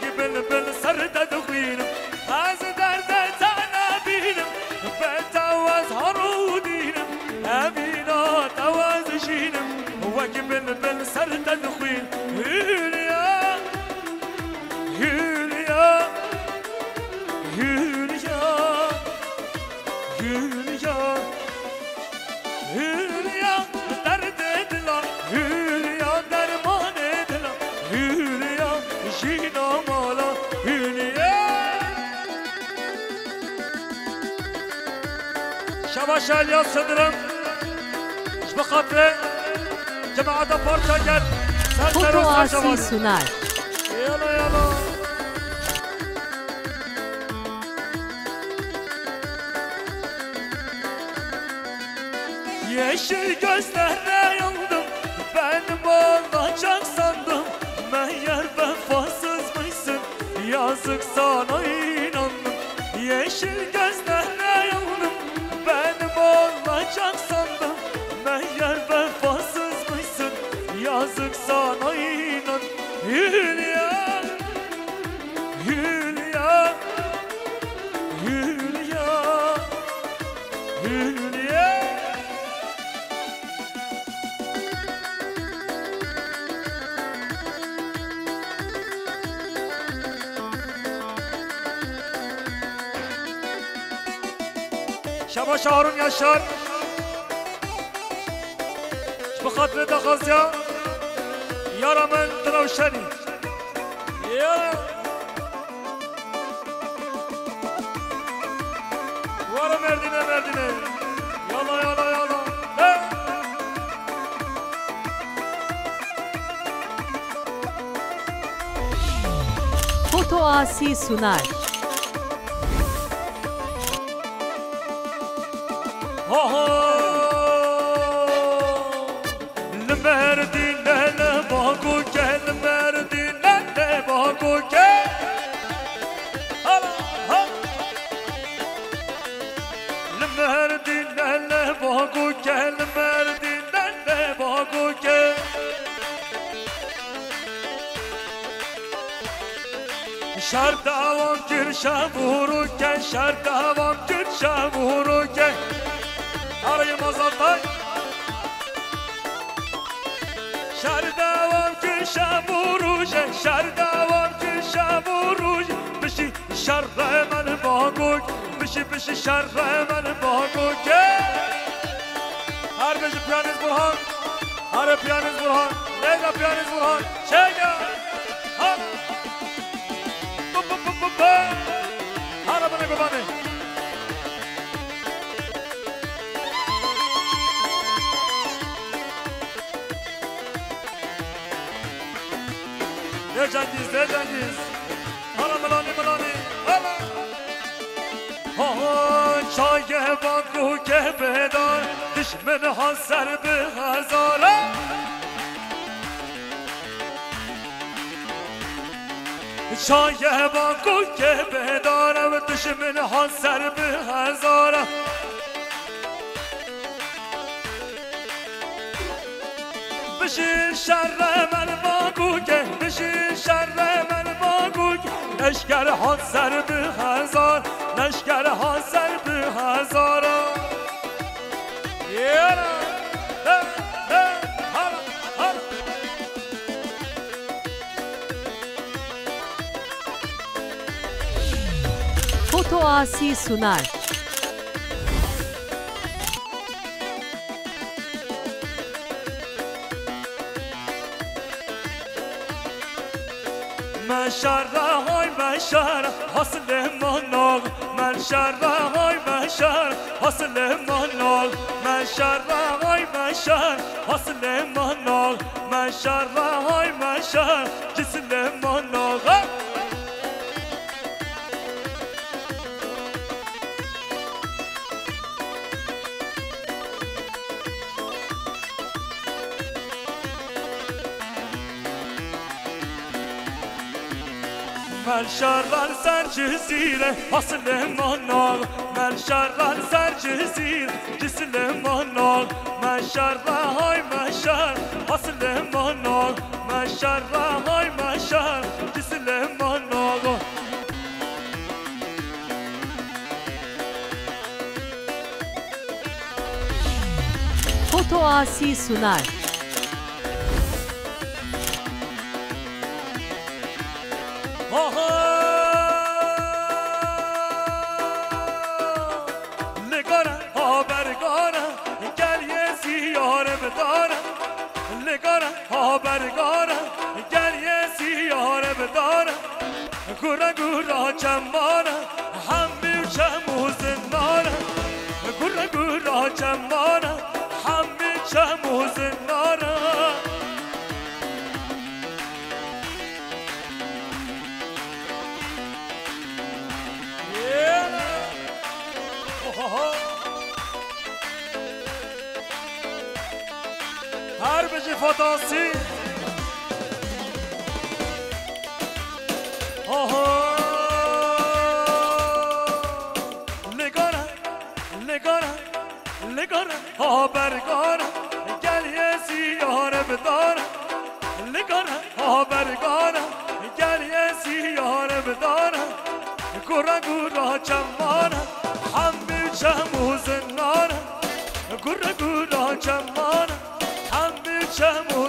وقی بل سر دخوینم از درد تنها بینم به تواز هرو دینم امینا تواز شینم وقی بل سر دخوین هولیا هولیا هولیا هولیا هولیا درد دلم هولیا درمان دلم هولیا جینا مالا هولیا شباش الیا صدرم بخاطر جماعت پارچاگر Foto Asi sunar. Yala yala yeşil gözlerine yandım benim olacak sandım meğer vefasızmışsın yazık sana inandım yeşil gözlerine yandım benim olacak sandım meğer vefasızmışsın yazık sana inan Hülya Hülya Hülya Hülya Şabaş Harun Yaşar بخاطر دخازیا یارمن تروشنی یا وارا مردینه مردینه یالا یالا یالا Foto Asi sunar. ها ها المردینه لباگو که المردینه لباگو که المردینه لباگو که المردینه لباگو که شر دوام گیر شبورو که شر دوام گیر شبورو که آره مازالتای شر دوام گیر شبورو که شر دوام گیر شبورو بشی شر من باگو بشی شر من باگو که هر بشی پیانیز برهان هر پیانیز برهان لیلا پیانیز برهان چگه هر بانه بانه ده Cengiz hala ملانی hala چای باکو که بدار دشمن ها سر به هزاره چای باکو که بدارم دشمن ها سر به هزاره بشی شر من باگو که بشی شر من باگو که لشکر ها سر به هزار لشکر ها سر به هزار Foto Asi sunar. من شره های من شره حاصل منال من شره های من شره حاصل منال من شره های من شره حاصل منال من شره های من شره جسل منال من شرر سر جزیره حاصل منال من شرر سر جزیره جسل منال من شرر های من شر حاصل منال من شرر های من شر جسل منال Foto Asi sunar. نگارا برگارا گل یه سیاره بدارم نگارا برگارا گل یه سیاره بدارم گورا گورا چمارا همی چمو زنارا گورا گورا چمارا همی چمو زنارا هر بجی فتاسی نگارا نگارا نگارا برگارا گل یه سیاره بدارم نگارا برگارا گل یه سیاره بدارم گورا گورا چمارا همی چمو زنارا گورا گورا چمارا همی چمو